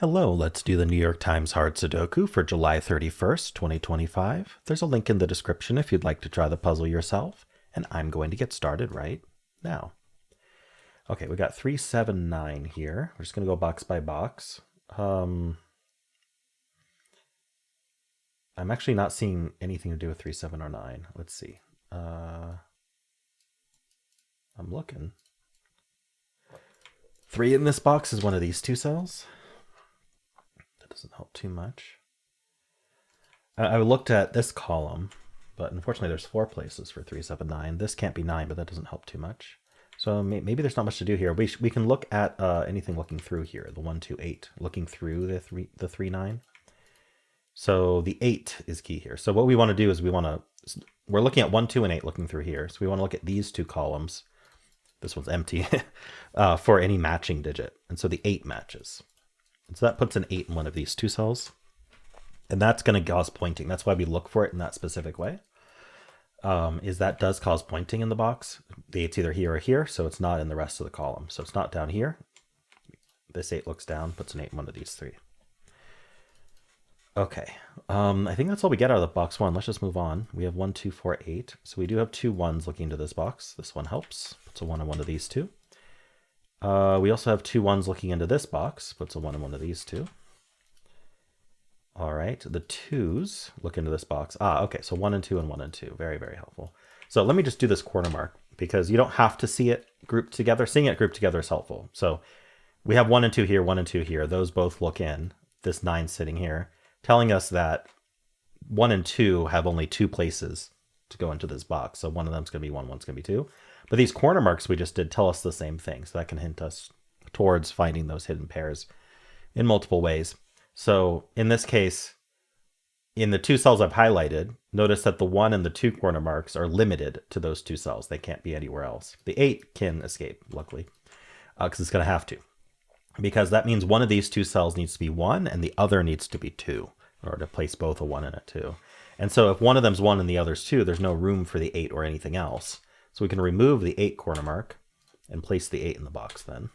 Hello, let's do the New York Times Hard Sudoku for July 31st, 2025. There's a link in the description if you'd like to try the puzzle yourself, and I'm going to get started right now. Okay, we got 379 here. We're just going to go box by box. I'm actually not seeing anything to do with 3709. Let's see. I'm looking. 3 in this box is one of these two cells. That doesn't help too much. I looked at this column, but unfortunately there's 4 places for 379. This can't be 9, but that doesn't help too much. So maybe there's not much to do here. We can look at anything looking through here, the 1, 2, 8, looking through the 3, 9. So the 8 is key here. So what we want to do is we're looking at 1, 2, and 8 looking through here. So we want to look at these 2 columns. This one's empty for any matching digit. And so the 8 matches. And so that puts an 8 in one of these 2 cells. And that's going to cause pointing. That's why we look for it in that specific way. Is that does cause pointing in the box. The 8's either here or here, so it's not in the rest of the column. So it's not down here. This 8 looks down, puts an 8 in one of these 3. Okay, I think that's all we get out of the box 1. Let's just move on. We have 1, 2, 4, 8. So we do have 2 1s looking into this box. This one helps. Puts a 1 in one of these 2. We also have 2 1s looking into this box. Puts a 1 in one of these 2. All right, the 2s look into this box. Okay, so 1 and 2 and 1 and 2. Very, very helpful. So let me just do this corner mark because you don't have to see it grouped together. Seeing it grouped together is helpful. So we have 1 and 2 here, 1 and 2 here. Those both look in. This 9 sitting here, telling us that 1 and 2 have only 2 places to go into this box. So one of them's going to be 1, one's going to be 2. But these corner marks we just did tell us the same thing. So that can hint us towards finding those hidden pairs in multiple ways. So in this case, in the 2 cells I've highlighted, notice that the 1 and the 2 corner marks are limited to those 2 cells. They can't be anywhere else. The 8 can escape, luckily, because it's going to have to. Because that means one of these 2 cells needs to be 1 and the other needs to be 2 in order to place both a 1 and a 2. And so if one of them's 1 and the other's 2, there's no room for the 8 or anything else. So we can remove the 8 corner mark and place the 8 in the box then.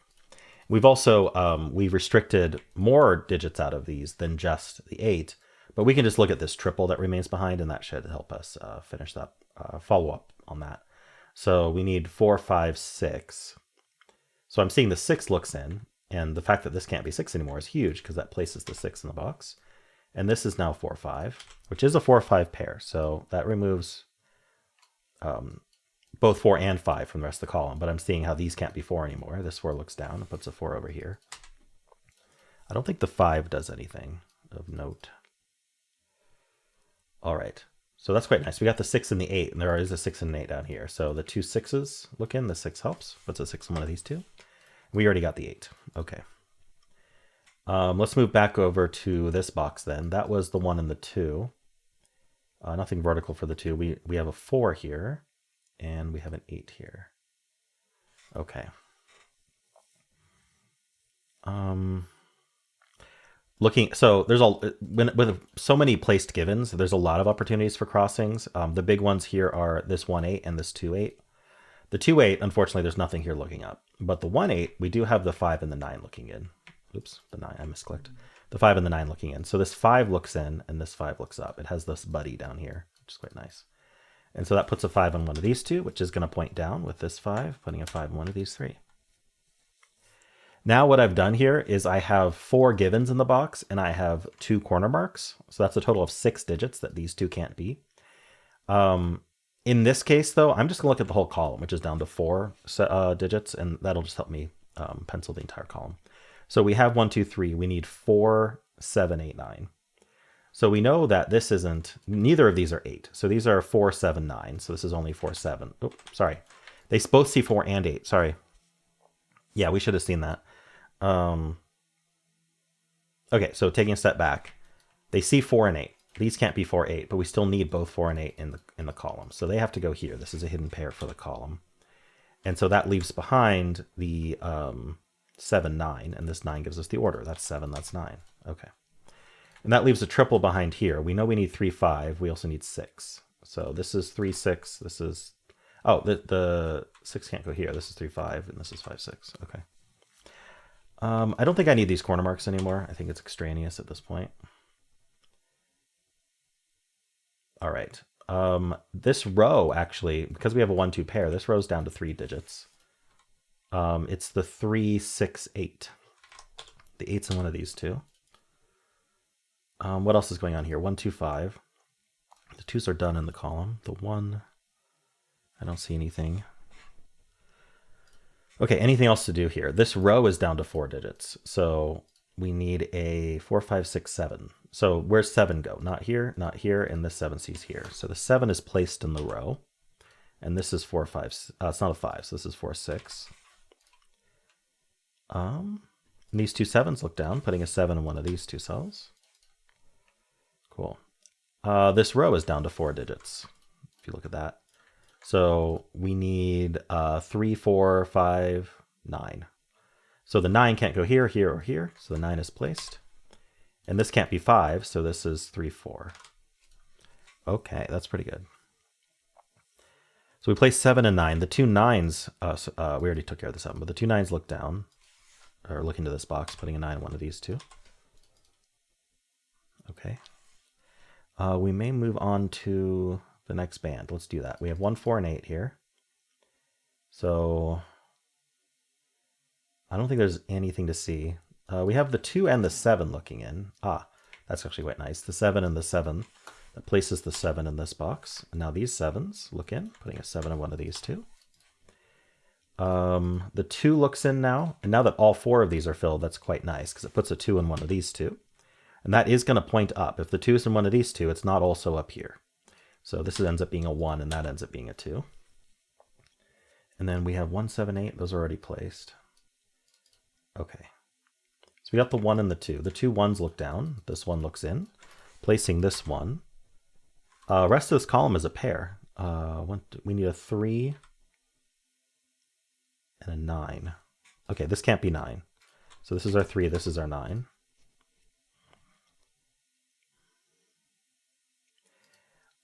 We've also, we've restricted more digits out of these than just the 8, but we can just look at this triple that remains behind and that should help us finish that, follow up on that. So we need 4, 5, 6. So I'm seeing the 6 looks in, and the fact that this can't be 6 anymore is huge because that places the 6 in the box. And this is now 4, 5, which is a 4, 5 pair. So that removes both 4 and 5 from the rest of the column, but I'm seeing how these can't be 4 anymore. This 4 looks down and puts a 4 over here. I don't think the 5 does anything of note. All right, so that's quite nice. We got the 6 and the 8, and there is a 6 and an 8 down here. So the 2 6s look in, the 6 helps. Puts a 6 in one of these 2. We already got the 8, okay. Let's move back over to this box then. That was the 1 and the 2. Nothing vertical for the 2. We have a 4 here. And we have an 8 here. Okay. So there's with so many placed givens, there's a lot of opportunities for crossings. The big ones here are this 1, 8 and this 2, 8. The 2, 8, unfortunately, there's nothing here looking up. But the 1, 8, we do have the 5 and the 9 looking in. Oops, the 9, I misclicked. The 5 and the 9 looking in. So this 5 looks in and this 5 looks up. It has this buddy down here, which is quite nice. And so that puts a 5 on one of these 2, which is going to point down with this 5, putting a 5 in one of these 3. Now what I've done here is I have 4 givens in the box, and I have 2 corner marks. So that's a total of 6 digits that these 2 can't be. In this case, though, I'm just going to look at the whole column, which is down to 4 digits, and that'll just help me pencil the entire column. So we have 1, 2, 3. We need 4, 7, 8, 9. So we know that this isn't, neither of these are 8. So these are 4, 7, 9. So this is only 4, 7. Oh, sorry. They both see 4 and 8. Sorry. Yeah, we should have seen that. Okay, so taking a step back, they see 4 and 8. These can't be 4, 8, but we still need both 4 and 8 in the column. So they have to go here. This is a hidden pair for the column. And so that leaves behind the 7, 9, and this 9 gives us the order. That's 7, that's 9. Okay. And that leaves a triple behind here. We know we need 3, 5. We also need 6. So this is 3, 6. This is, oh, the 6 can't go here. This is 3, 5, and this is 5, 6. Okay. I don't think I need these corner marks anymore. I think it's extraneous at this point. All right. This row, actually, because we have a 1-2 pair, this row's down to 3 digits. It's the 3, 6, 8. The 8's in one of these two. What else is going on here? 1, 2, 5. The 2's are done in the column. The 1, I don't see anything. Okay, anything else to do here? This row is down to 4 digits. So we need a 4, 5, 6, 7. So where's 7 go? Not here, and this 7C's here. So the 7 is placed in the row. And this is 4, 5. It's not a 5, so this is 4, 6. These two 7s look down, putting a 7 in one of these two cells. Cool. This row is down to 4 digits, if you look at that. So we need 3, 4, 5, 9. So the 9 can't go here, here, or here. So the 9 is placed. And this can't be 5, so this is 3, 4. Okay, that's pretty good. So we place 7 and 9. The two 9s, we already took care of the 7, but the two 9s look down, or look into this box, putting a 9 in one of these two. Okay. We may move on to the next band. Let's do that. We have 1, 4, and 8 here. So I don't think there's anything to see. We have the 2 and the 7 looking in. Ah, that's actually quite nice. The 7 and the 7. That places the 7 in this box. And now these 7s look in, putting a 7 in one of these two. The 2 looks in now. And now that all 4 of these are filled, that's quite nice because it puts a 2 in one of these two. And that is going to point up. If the 2 is in one of these two, it's not also up here. So this ends up being a 1, and that ends up being a 2. And then we have 1, 7, 8. Those are already placed. Okay. So we got the 1 and the 2. The two 1s look down. This one looks in. Placing this one. Rest of this column is a pair. We need a 3 and a 9. Okay, this can't be 9. So this is our 3. This is our 9.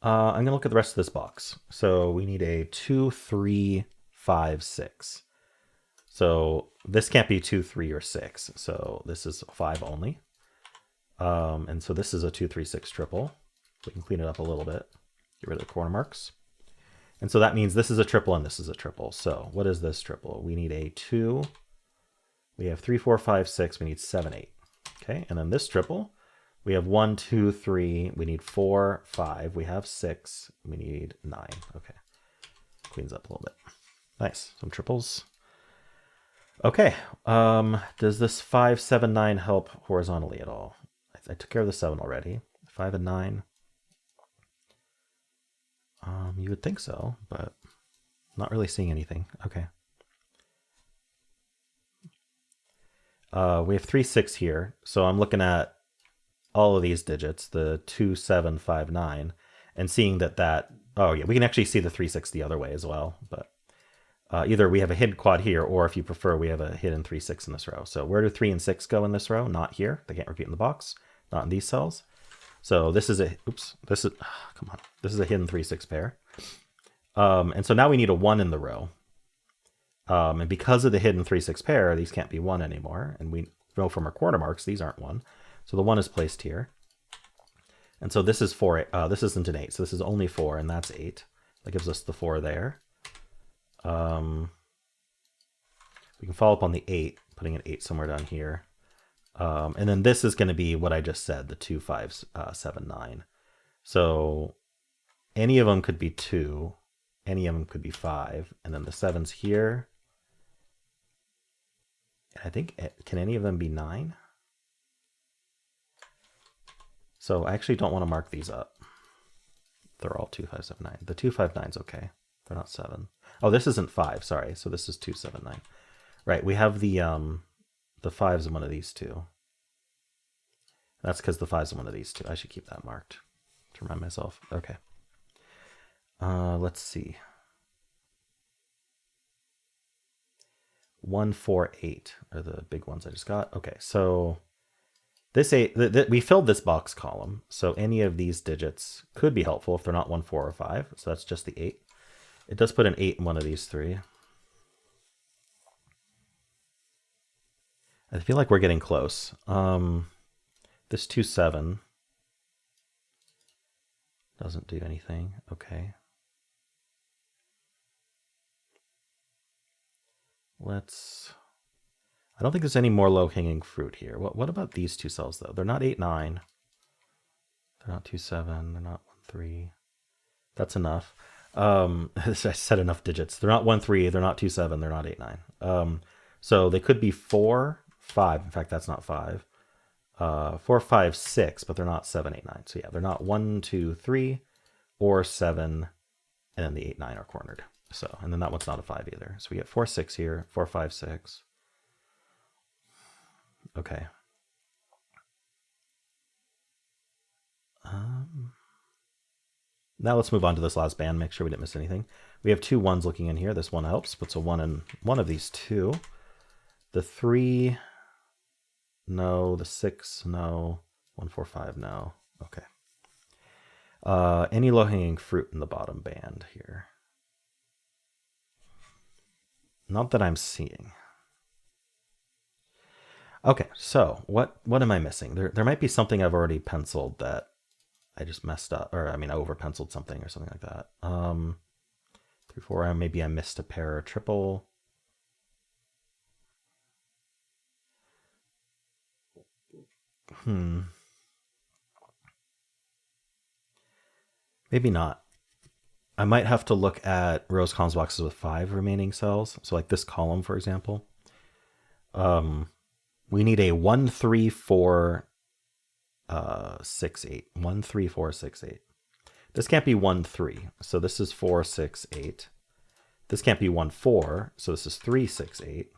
I'm going to look at the rest of this box. So we need a 2, 3, 5, 6. So this can't be 2, 3, or 6. So this is 5 only. And so this is a 2, 3, 6 triple. We can clean it up a little bit. Get rid of the corner marks. And so that means this is a triple and this is a triple. So what is this triple? We need a 2. We have 3, 4, 5, 6. We need 7, 8. Okay, and then this triple, we have 1, 2, 3. We need 4, 5. We have 6. We need 9. Okay, cleans up a little bit. Nice, some triples. Okay, does this 5, 7, 9 help horizontally at all? I took care of the 7 already. 5 and 9. You would think so, but not really seeing anything. Okay. We have 3, 6 here. So I'm looking at all of these digits, the 2, 7, 5, 9, and seeing that, oh yeah, we can actually see the 3, 6 the other way as well. But either we have a hidden quad here, or if you prefer, we have a hidden 3, 6 in this row. So where do 3 and 6 go in this row? Not here. They can't repeat in the box. Not in these cells. So this is a, come on. This is a hidden 3, 6 pair. And so now we need a 1 in the row. And because of the hidden 3, 6 pair, these can't be 1 anymore. And we know from our corner marks, these aren't 1. So the 1 is placed here. And so this is 4, this isn't an 8. So this is only 4, and that's 8. That gives us the 4 there. We can follow up on the 8, putting an 8 somewhere down here. And then this is going to be what I just said, the 2, 5, 7, 9. So any of them could be 2. Any of them could be 5. And then the 7's here. I think, can any of them be 9? So I actually don't want to mark these up. They're all 2, 5, 7, 9. The 2, 5, 9's okay. They're not 7. Oh, this isn't 5, sorry. So this is 2, 7, 9. Right, we have the 5's in one of these two. That's because the 5's in one of these two. I should keep that marked to remind myself. Okay. Let's see. 1, 4, 8 are the big ones I just got. Okay, so this 8, we filled this box column, so any of these digits could be helpful if they're not 1, 4, or 5. So that's just the 8. It does put an 8 in one of these 3. I feel like we're getting close. This 2-7 doesn't do anything. Okay. I don't think there's any more low-hanging fruit here. What about these two cells, though? They're not 8-9. They're not 2-7. They're not 1-3. That's enough. I said enough digits. They're not 1-3. They're not 2-7. They're not 8-9. So they could be 4-5. In fact, that's not 5. 4-5-6, but they're not 7-8-9. So yeah, they're not 1-2-3 or 7, and then the 8-9 are cornered. So, and then that one's not a 5 either. So we get 4-6 here, 4-5-6. Okay. Now let's move on to this last band, make sure we didn't miss anything. We have 2 1s looking in here. This one helps, puts a 1 in one of these 2. The 3, no. The 6, no. 1, 4, 5, no. Okay. Any low-hanging fruit in the bottom band here? Not that I'm seeing. Okay, so what am I missing? There might be something I've already penciled that I just messed up, or I mean I over penciled something or something like that. 3, 4, maybe I missed a pair or triple. Maybe not. I might have to look at rows, columns, boxes with 5 remaining cells. So like this column, for example. We need a 1, 3, 4, 6, 8. 1, 3, 4, 6, 8. This can't be 1, 3. So this is 4, 6, 8. This can't be 1, 4. So this is 3, 6, 8.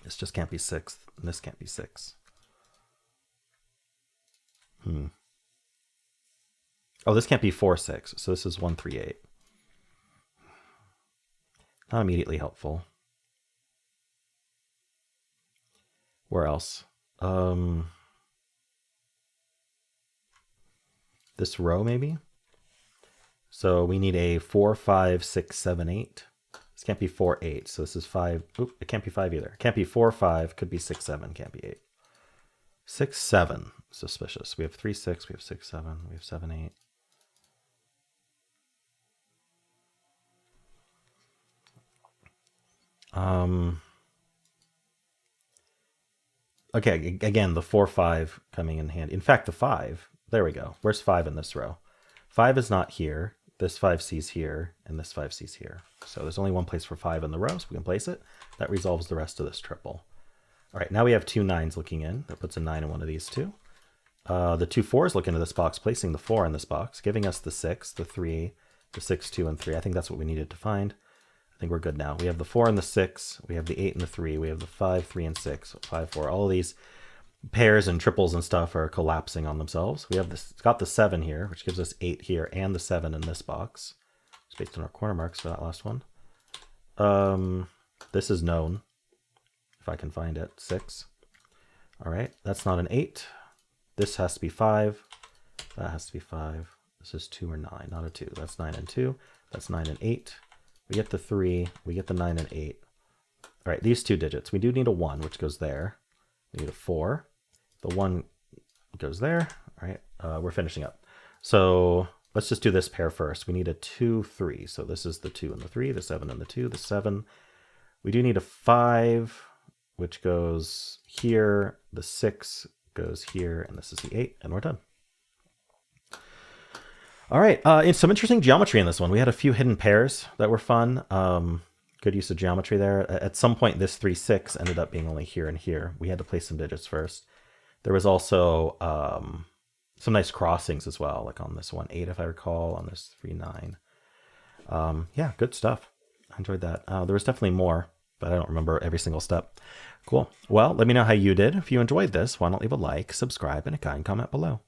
This just can't be 6. And this can't be 6. Oh, this can't be 4, 6. So this is 1, 3, 8. Not immediately helpful. Where else? This row maybe? So we need a 4, 5, 6, 7, 8. This can't be 4, 8. So this is 5. Oop, it can't be 5 either. It can't be 4, 5. Could be 6, 7. Can't be 8. 6, 7. Suspicious. We have 3, 6. We have 6, 7. We have 7, 8. Okay, again, the 4, 5 coming in handy. In fact, the 5, there we go. Where's 5 in this row? 5 is not here. This 5C's here, and this 5C's here. So there's only one place for 5 in the row, so we can place it. That resolves the rest of this triple. All right, now we have 2 9s looking in. That puts a 9 in one of these 2. The 2 4s look into this box, placing the 4 in this box, giving us the 6, the 3, the 6, 2, and 3. I think that's what we needed to find. I think we're good now. We have the 4 and the 6. We have the 8 and the 3. We have the 5, 3, and 6. 5, 4. All of these pairs and triples and stuff are collapsing on themselves. We have this. It's got the 7 here, which gives us 8 here, and the 7 in this box. It's based on our corner marks for that last one. This is known, if I can find it. 6. All right, that's not an 8. This has to be 5. That has to be 5. This is 2 or 9, not a 2. That's 9 and 2. That's 9 and 8. We get the 3. We get the 9 and 8. All right, these 2 digits. We do need a 1, which goes there. We need a 4. The 1 goes there. All right, we're finishing up. So let's just do this pair first. We need a 2, 3. So this is the 2 and the 3, the 7 and the 2, the 7. We do need a 5, which goes here. The 6 goes here, and this is the 8, and we're done. All right, it's some interesting geometry in this one. We had a few hidden pairs that were fun. Good use of geometry there. At some point, this 3, 6 ended up being only here and here. We had to place some digits first. There was also some nice crossings as well, like on this 1, 8, if I recall, on this 3, 9. Yeah, good stuff. I enjoyed that. There was definitely more, but I don't remember every single step. Cool. Well, let me know how you did. If you enjoyed this, why not leave a like, subscribe, and a kind comment below.